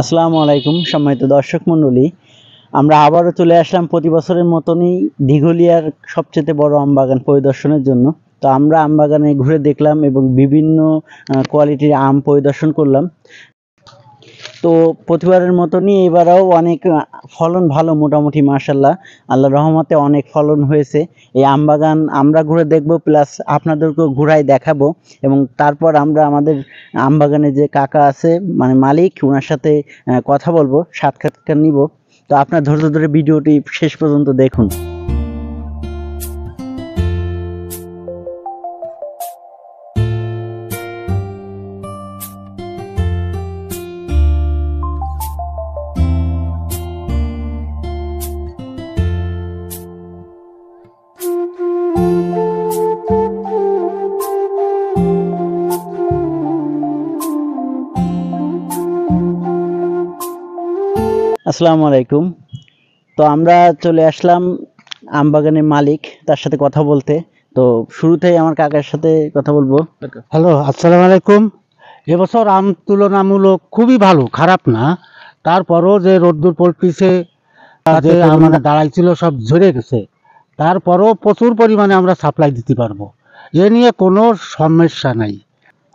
আসসালামু আলাইকুম সম্মানিত দর্শক মণ্ডলী। আমরা আবারও চলে আসলাম প্রতি বছরের মতনই দিঘলিয়ার সবচেয়ে বড় আম বাগান পরিদর্শনের জন্য। তো আমরা আম বাগানে ঘুরে দেখলাম এবং বিভিন্ন কোয়ালিটির আম পরিদর্শন করলাম। তো প্রতিবারের মতনই এবারেও অনেক ফলন ভালো, মোটামুটি মাশাআল্লাহ আল্লাহর রহমতে অনেক ফলন হয়েছে। এই আম বাগান আমরা ঘুরে দেখব, প্লাস আপনাদেরকেও ঘুরাই দেখাবো এবং তারপর আমরা আমাদের আম বাগানে যে কাকা আছে মানে মালিক, ওনার সাথে কথা বলবো, সাক্ষাৎকার নিব। তো আপনার ধৈর্য ধরে ভিডিওটি শেষ পর্যন্ত দেখুন। আসসালামু আলাইকুম। তো আমরা চলে আসলাম আম বাগানের মালিক, তার সাথে কথা বলতে। তো শুরুতেই আমার কাকার সাথে কথা বলবো। হ্যালো, আসসালামু আলাইকুম। এবছর আম তুলনামূলক খুবই ভালো, খারাপ না। তারপরও যে রোদ্দুর পড়তিছে, যে আমাদের দাঁড়াইছিল সব ঝরে গেছে, তারপরও প্রচুর পরিমাণে আমরা সাপ্লাই দিতে পারবো, এ নিয়ে কোনো সমস্যা নাই।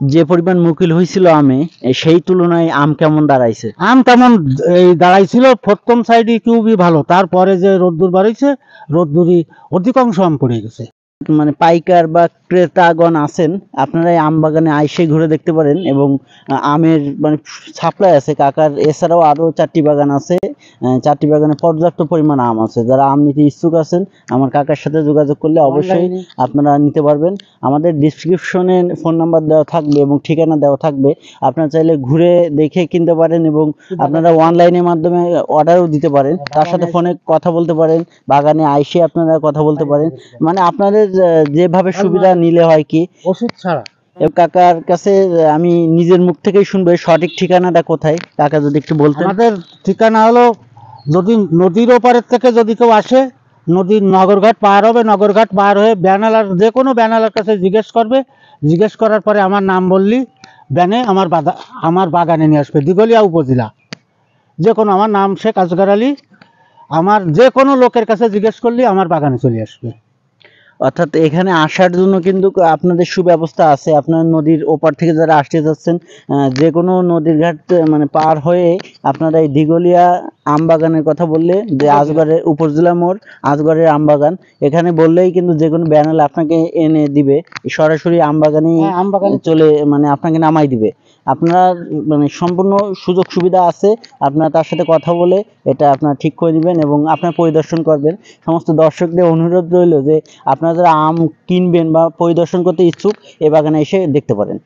যে পরিমাণ মুকিল হয়েছিল আমে, সেই তুলনায় আম কেমন দাঁড়াইছে? আম তেমন এই দাঁড়াইছিল প্রথম সাইডে খুবই ভালো, তারপরে যে রোদ্দুর বাড়িছে, রোদ্দুরই অধিকাংশ আম পড়ে গেছে। মানে পাইকার বা ক্রেতাগণ আছেন, আপনারা এই আম বাগানে আইসে ঘুরে দেখতে পারেন এবং আমের মানে সাপ্লাই আছে কাকার। এছাড়াও আরো 4টি বাগান আছে, 4টি বাগানে পর্যাপ্ত পরিমাণ আম আছে। যারা আম নিতে ইচ্ছুক আছেন আমার কাকার সাথে যোগাযোগ করলে অবশ্যই আপনারা নিতে পারবেন। আমাদের ডিসক্রিপশনে ফোন নাম্বার দেওয়া থাকবে এবং ঠিকানা দেওয়া থাকবে, আপনারা চাইলে ঘুরে দেখে কিনতে পারেন এবং আপনারা অনলাইনের মাধ্যমে অর্ডারও দিতে পারেন, তার সাথে ফোনে কথা বলতে পারেন, বাগানে আইসে আপনারা কথা বলতে পারেন। মানে আপনাদের যেভাবে সুবিধা নিলে হয় কি, ওষুধ ছাড়া। কাকার কাছে আমি নিজের মুখ থেকেই শুনবো সঠিক ঠিকানাটা কোথায়, কাকা যদি একটু বলতেন। আমাদের ঠিকানা হলো, যদি নদীর ওপারের থেকে যদি কেউ আসে, নদীর নগরঘাট পার হবে, নগরঘাট পার হয়ে ব্যানালার, যে কোনো ব্যানালার কাছে জিজ্ঞেস করবে, জিজ্ঞেস করার পরে আমার নাম বললি ব্যানে আমার বাগানে নিয়ে আসবে। দিঘলিয়া উপজেলা, যে কোনো, আমার নাম শেখ আসগর আলী। আমার যে কোনো লোকের কাছে জিজ্ঞেস করলে আমার বাগানে চলে আসবে। অর্থাৎ এখানে আসার জন্য কিন্তু আপনাদের সুব্যবস্থা আছে। আপনার নদীর ওপার থেকে যারা আসতে যাচ্ছেন, যে কোনো নদীর ঘাট মানে পার হয়ে আপনারা এই দিঘলিয়া আম বাগানের কথা বললে, যে আজগরের উপজেলা মোড়, আজগরের আম বাগান, এখানে বললেই কিন্তু যে কোনো ব্যানার আপনাকে এনে দিবে, সরাসরি আম বাগানে চলে মানে আপনাকে নামাই দিবে। আপনারা মানে সম্পূর্ণ সুযোগ সুবিধা আছে, আপনারা তার সাথে কথা বলে এটা আপনারা ঠিক করে দিবেন এবং আপনারা পরিদর্শন করবেন। সমস্ত দর্শকদের অনুরোধ রইল যে আপনারা যারা আম কিনবেন বা পরিদর্শন করতে ইচ্ছুক, এই বাগানে এসে দেখতে পারেন।